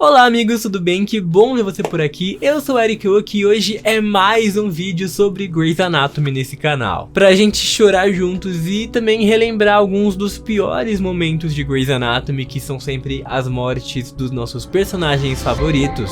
Olá amigos, tudo bem? Que bom ver você por aqui. Eu sou o Eric Oak e hoje é mais um vídeo sobre Grey's Anatomy nesse canal, pra gente chorar juntos e também relembrar alguns dos piores momentos de Grey's Anatomy, que são sempre as mortes dos nossos personagens favoritos.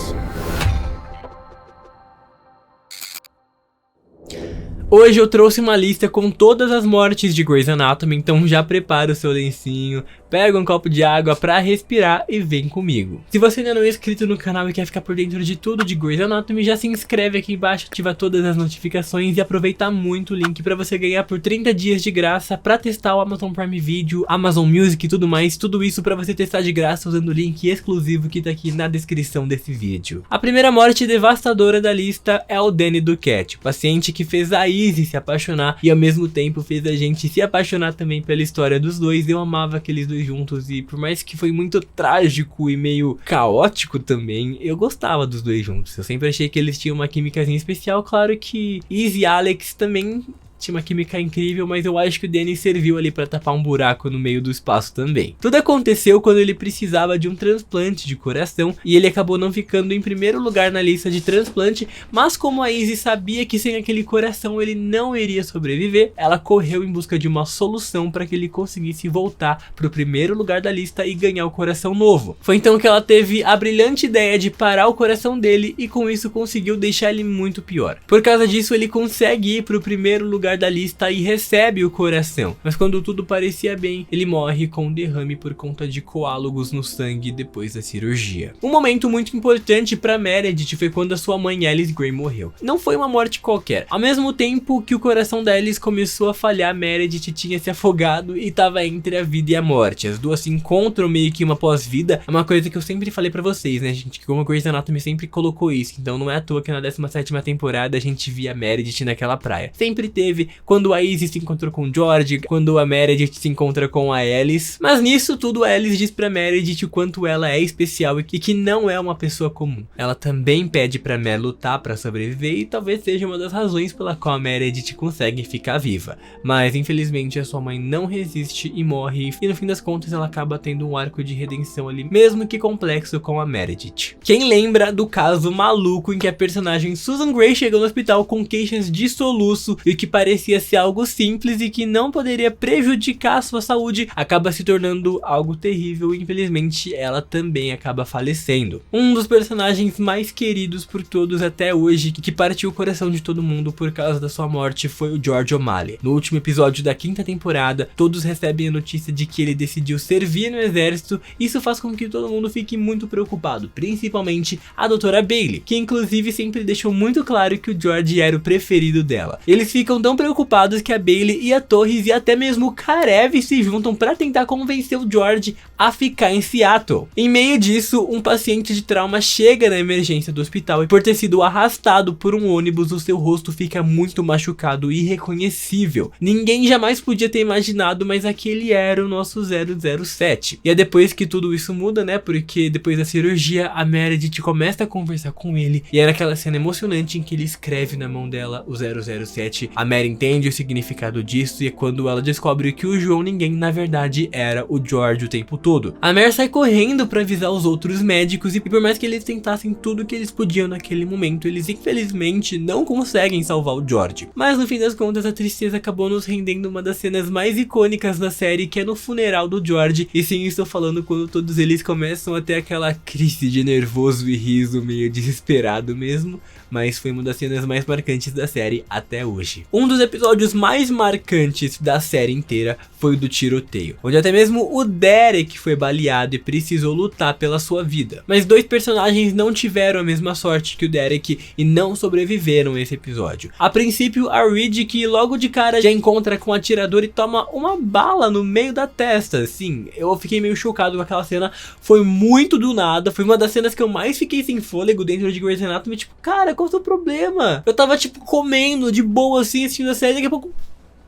Hoje eu trouxe uma lista com todas as mortes de Grey's Anatomy, então já prepara o seu lencinho, pega um copo de água pra respirar e vem comigo. Se você ainda não é inscrito no canal e quer ficar por dentro de tudo de Grey's Anatomy, já se inscreve aqui embaixo, ativa todas as notificações e aproveita muito o link pra você ganhar por 30 dias de graça pra testar o Amazon Prime Video, Amazon Music e tudo mais, tudo isso pra você testar de graça usando o link exclusivo que tá aqui na descrição desse vídeo. A primeira morte devastadora da lista é o Danny Duquette, o paciente que fez a Izzy se apaixonar e ao mesmo tempo fez a gente se apaixonar também pela história dos dois. Eu amava aqueles dois juntos e por mais que foi muito trágico e meio caótico também, eu gostava dos dois juntos. Eu sempre achei que eles tinham uma químicazinha especial. Claro que Izzy e Alex também tinha uma química incrível, mas eu acho que o Danny serviu ali pra tapar um buraco no meio do espaço também. Tudo aconteceu quando ele precisava de um transplante de coração e ele acabou não ficando em primeiro lugar na lista de transplante, mas como a Izzy sabia que sem aquele coração ele não iria sobreviver, ela correu em busca de uma solução para que ele conseguisse voltar pro primeiro lugar da lista e ganhar o coração novo. Foi então que ela teve a brilhante ideia de parar o coração dele e com isso conseguiu deixar ele muito pior. Por causa disso ele consegue ir pro primeiro lugar da lista e recebe o coração, mas quando tudo parecia bem, ele morre com um derrame por conta de coálogos no sangue depois da cirurgia. Um momento muito importante para Meredith foi quando a sua mãe Alice Grey morreu. Não foi uma morte qualquer. Ao mesmo tempo que o coração da Alice começou a falhar, Meredith tinha se afogado e estava entre a vida e a morte. As duas se encontram meio que uma pós-vida. É uma coisa que eu sempre falei pra vocês, né, gente, que como a Grey's Anatomy sempre colocou isso, então não é à toa que na 17ª temporada a gente via Meredith naquela praia. Sempre teve quando a Izzy se encontrou com o George, quando a Meredith se encontra com a Alice. Mas nisso tudo a Alice diz pra Meredith o quanto ela é especial e que não é uma pessoa comum. Ela também pede pra Mer lutar pra sobreviver e talvez seja uma das razões pela qual a Meredith consegue ficar viva. Mas infelizmente a sua mãe não resiste e morre, e no fim das contas ela acaba tendo um arco de redenção ali, mesmo que complexo, com a Meredith. Quem lembra do caso maluco em que a personagem Susan Grey chegou no hospital com queixas de soluço e que parecia ser algo simples e que não poderia prejudicar a sua saúde, acaba se tornando algo terrível e infelizmente ela também acaba falecendo. Um dos personagens mais queridos por todos até hoje, que partiu o coração de todo mundo por causa da sua morte, foi o George O'Malley. No último episódio da 5ª temporada, todos recebem a notícia de que ele decidiu servir no exército. Isso faz com que todo mundo fique muito preocupado, principalmente a doutora Bailey, que inclusive sempre deixou muito claro que o George era o preferido dela. Eles ficam tão preocupados que a Bailey e a Torres e até mesmo o Karev se juntam para tentar convencer o George a ficar em Seattle. Em meio disso, um paciente de trauma chega na emergência do hospital e por ter sido arrastado por um ônibus, o seu rosto fica muito machucado e irreconhecível. Ninguém jamais podia ter imaginado, mas aquele era o nosso 007. E é depois que tudo isso muda, né, porque depois da cirurgia a Meredith começa a conversar com ele e é naquela cena emocionante em que ele escreve na mão dela o 007. A Mary entende o significado disso e é quando ela descobre que o João Ninguém na verdade era o George o tempo todo. A Mer sai correndo para avisar os outros médicos e por mais que eles tentassem tudo que eles podiam naquele momento, eles infelizmente não conseguem salvar o George. Mas no fim das contas a tristeza acabou nos rendendo uma das cenas mais icônicas da série, que é no funeral do George. E sim, estou falando quando todos eles começam a ter aquela crise de nervoso e riso meio desesperado mesmo, mas foi uma das cenas mais marcantes da série até hoje. Um dos episódios mais marcantes da série inteira foi o do tiroteio, onde até mesmo o Derek foi baleado e precisou lutar pela sua vida. Mas dois personagens não tiveram a mesma sorte que o Derek e não sobreviveram a esse episódio. A princípio, a Reed, que logo de cara já encontra com o atirador e toma uma bala no meio da testa. Sim, eu fiquei meio chocado com aquela cena, foi muito do nada, foi uma das cenas que eu mais fiquei sem fôlego dentro de Grey's Anatomy, tipo, cara, qual é o seu problema? Eu tava tipo comendo de boa assim, assistindo a série, daqui a pouco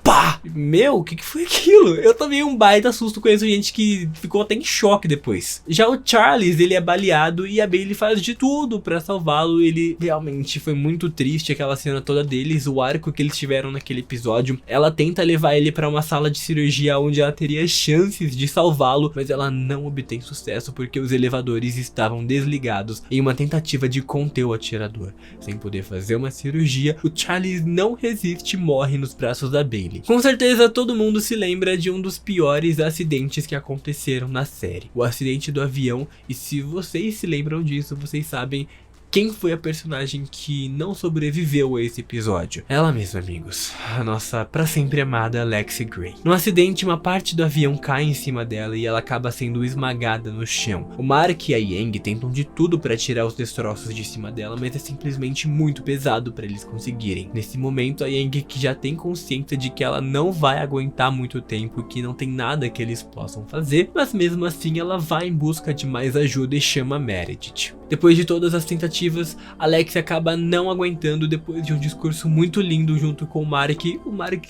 pá! Meu, o que foi aquilo? Eu tomei um baita susto, conheço gente que ficou até em choque depois. Já o Charles, ele é baleado e a Bailey faz de tudo pra salvá-lo. Ele realmente foi muito triste aquela cena toda deles, o arco que eles tiveram naquele episódio. Ela tenta levar ele pra uma sala de cirurgia onde ela teria chances de salvá-lo, mas ela não obtém sucesso porque os elevadores estavam desligados em uma tentativa de conter o atirador. Sem poder fazer uma cirurgia, o Charles não resiste e morre nos braços da Bailey. Com certeza todo mundo se lembra de um dos piores acidentes que aconteceram na série, o acidente do avião, e se vocês se lembram disso, vocês sabem quem foi a personagem que não sobreviveu a esse episódio. Ela mesma, amigos. A nossa pra sempre amada Lexi Gray. No acidente, uma parte do avião cai em cima dela e ela acaba sendo esmagada no chão. O Mark e a Yang tentam de tudo para tirar os destroços de cima dela, mas é simplesmente muito pesado para eles conseguirem. Nesse momento, a Yang, que já tem consciência de que ela não vai aguentar muito tempo e que não tem nada que eles possam fazer, mas mesmo assim ela vai em busca de mais ajuda e chama Meredith. Depois de todas as tentativas, Alex acaba não aguentando depois de um discurso muito lindo junto com o Mark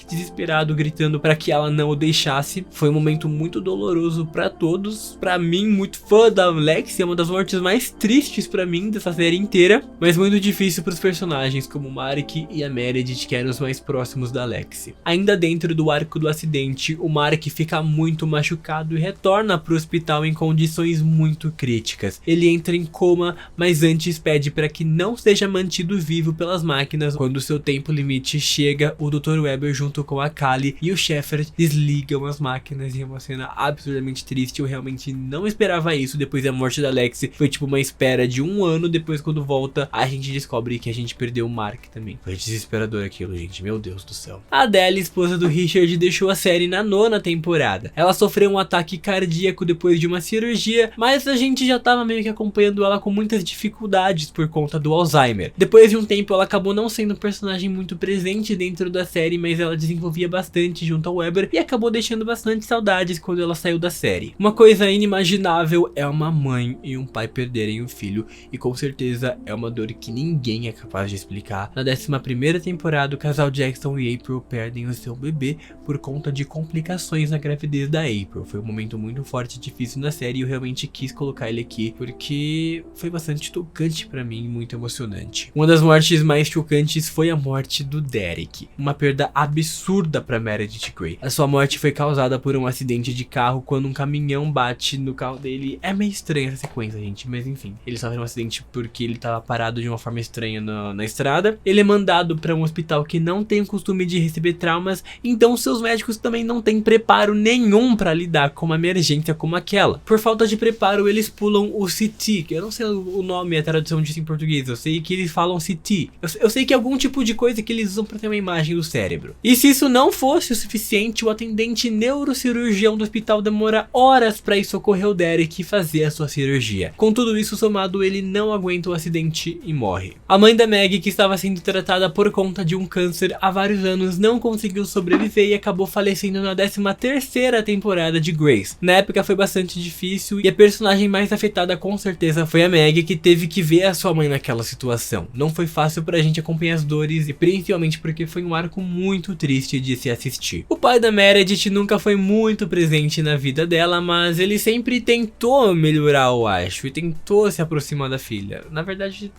desesperado gritando para que ela não o deixasse. Foi um momento muito doloroso para todos, para mim, muito fã da Alex, é uma das mortes mais tristes para mim dessa série inteira, mas muito difícil para os personagens como o Mark e a Meredith, que eram os mais próximos da Alex. Ainda dentro do arco do acidente, o Mark fica muito machucado e retorna para o hospital em condições muito críticas. Ele entra em coma, mas antes pede para que não seja mantido vivo pelas máquinas. Quando seu tempo limite chega, o Dr. Webber junto com a Kali e o Shepherd desligam as máquinas e é uma cena absurdamente triste. Eu realmente não esperava isso depois da morte da Lexi. Foi tipo uma espera de 1 ano. Depois, quando volta, a gente descobre que a gente perdeu o Mark também. Foi desesperador aquilo, gente, meu Deus do céu. A Adele, esposa do Richard, deixou a série na 9ª temporada. Ela sofreu um ataque cardíaco depois de uma cirurgia, mas a gente já tava meio que acompanhando ela com muitas dificuldades por conta do Alzheimer. Depois de um tempo, ela acabou não sendo um personagem muito presente dentro da série, mas ela desenvolvia bastante junto ao Webber e acabou deixando bastante saudades quando ela saiu da série. Uma coisa inimaginável é uma mãe e um pai perderem um filho, e com certeza é uma dor que ninguém é capaz de explicar. Na 11ª temporada, o casal Jackson e April perdem o seu bebê por conta de complicações na gravidez da April. Foi um momento muito forte e difícil na série e eu realmente quis colocar ele aqui porque foi bastante tocante pra mim, muito emocionante. Uma das mortes mais chocantes foi a morte do Derek, uma perda absurda pra Meredith Grey. A sua morte foi causada por um acidente de carro quando um caminhão bate no carro dele. É meio estranha essa sequência, gente, mas enfim, ele sofreu um acidente porque ele tava parado de uma forma estranha na estrada. Ele é mandado pra um hospital que não tem o costume de receber traumas, então seus médicos também não têm preparo nenhum pra lidar com uma emergência como aquela. Por falta de preparo, eles pulam o CT, que eu não sei o nome, a tradução disso em português, eu sei que eles falam CT. Eu sei que é algum tipo de coisa que eles usam pra ter uma imagem do cérebro. E se isso não fosse o suficiente, o atendente neurocirurgião do hospital demora horas pra ir socorrer o Derek e fazer a sua cirurgia. Com tudo isso somado, ele não aguenta o acidente e morre. A mãe da Maggie, que estava sendo tratada por conta de um câncer há vários anos, não conseguiu sobreviver e acabou falecendo na 13ª temporada de Grace. Na época foi bastante difícil e a personagem mais afetada com certeza foi a Maggie, que teve que ver a sua mãe naquela situação. Não foi fácil pra gente acompanhar as dores e principalmente porque foi um arco muito triste de se assistir. O pai da Meredith nunca foi muito presente na vida dela, mas ele sempre tentou melhorar, eu acho, e tentou se aproximar da filha. Na verdade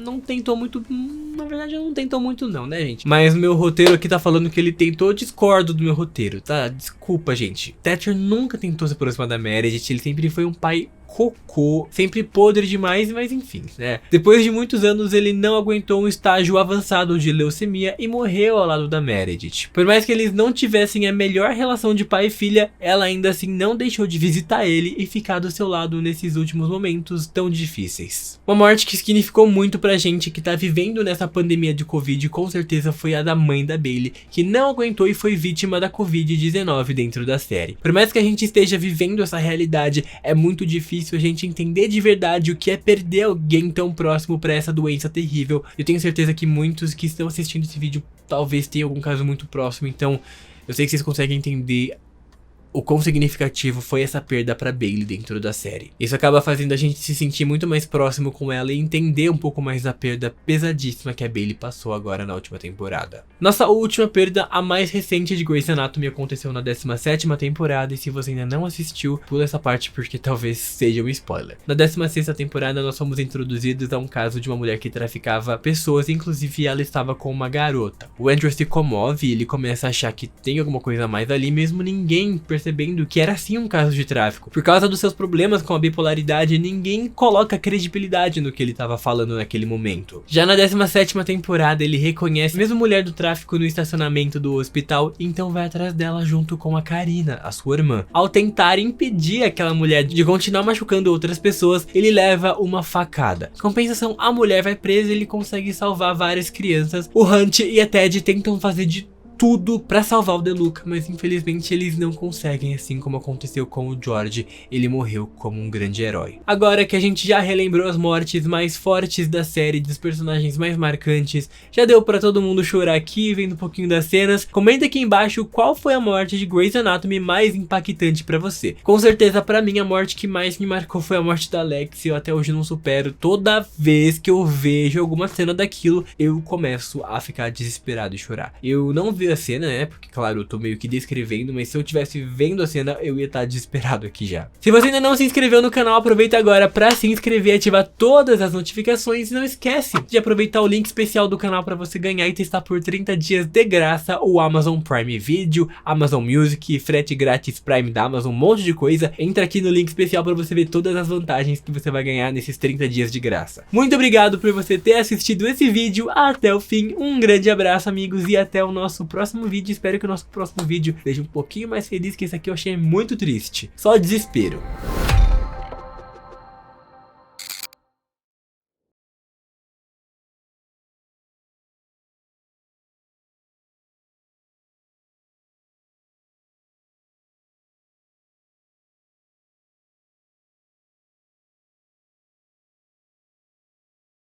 não tentou muito, não, né, gente? Mas meu roteiro aqui tá falando que ele tentou, discordo do meu roteiro, tá? Desculpa, gente. Thatcher nunca tentou se aproximar da Meredith, ele sempre foi um pai cocô, sempre podre demais, mas enfim, né? Depois de muitos anos, ele não aguentou um estágio avançado de leucemia e morreu ao lado da Meredith. Por mais que eles não tivessem a melhor relação de pai e filha, ela ainda assim não deixou de visitar ele e ficar do seu lado nesses últimos momentos tão difíceis. Uma morte que significou muito pra gente que tá vivendo nessa pandemia de Covid, com certeza foi a da mãe da Bailey, que não aguentou e foi vítima da Covid-19 dentro da série. Por mais que a gente esteja vivendo essa realidade, é muito difícil a gente entender de verdade o que é perder alguém tão próximo pra essa doença terrível. Eu tenho certeza que muitos que estão assistindo esse vídeo talvez tenham algum caso muito próximo, então eu sei que vocês conseguem entender o quão significativo foi essa perda pra Bailey dentro da série. Isso acaba fazendo a gente se sentir muito mais próximo com ela e entender um pouco mais da perda pesadíssima que a Bailey passou agora na última temporada. Nossa última perda, a mais recente de Grey's Anatomy, aconteceu na 17ª temporada, e se você ainda não assistiu, pula essa parte porque talvez seja um spoiler. Na 16ª temporada nós fomos introduzidos a um caso de uma mulher que traficava pessoas, inclusive ela estava com uma garota. O Andrew se comove e ele começa a achar que tem alguma coisa a mais ali, mesmo ninguém percebendo que era sim um caso de tráfico. Por causa dos seus problemas com a bipolaridade, ninguém coloca credibilidade no que ele estava falando naquele momento. Já na 17ª temporada ele reconhece a mesma mulher do tráfico no estacionamento do hospital, então vai atrás dela junto com a Karina, a sua irmã. Ao tentar impedir aquela mulher de continuar machucando outras pessoas, ele leva uma facada. Em compensação, a mulher vai presa e ele consegue salvar várias crianças. O Hunt e a Ted tentam fazer de tudo pra salvar o DeLuca, mas infelizmente eles não conseguem, assim como aconteceu com o George. Ele morreu como um grande herói. Agora que a gente já relembrou as mortes mais fortes da série, dos personagens mais marcantes, já deu pra todo mundo chorar aqui, vendo um pouquinho das cenas, comenta aqui embaixo qual foi a morte de Grey's Anatomy mais impactante pra você. Com certeza pra mim a morte que mais me marcou foi a morte da Alex, e eu até hoje não supero. Toda vez que eu vejo alguma cena daquilo, eu começo a ficar desesperado e chorar. Eu não vi a cena, né, porque claro, eu tô meio que descrevendo, mas se eu tivesse vendo a cena, eu ia estar desesperado aqui já. Se você ainda não se inscreveu no canal, aproveita agora pra se inscrever e ativar todas as notificações, e não esquece de aproveitar o link especial do canal pra você ganhar e testar por 30 dias de graça o Amazon Prime Video, Amazon Music, frete grátis Prime da Amazon, um monte de coisa. Entra aqui no link especial pra você ver todas as vantagens que você vai ganhar nesses 30 dias de graça. Muito obrigado por você ter assistido esse vídeo até o fim, um grande abraço, amigos, e até o nosso próximo vídeo. Espero que o nosso próximo vídeo seja um pouquinho mais feliz, que esse aqui eu achei muito triste. Só desespero.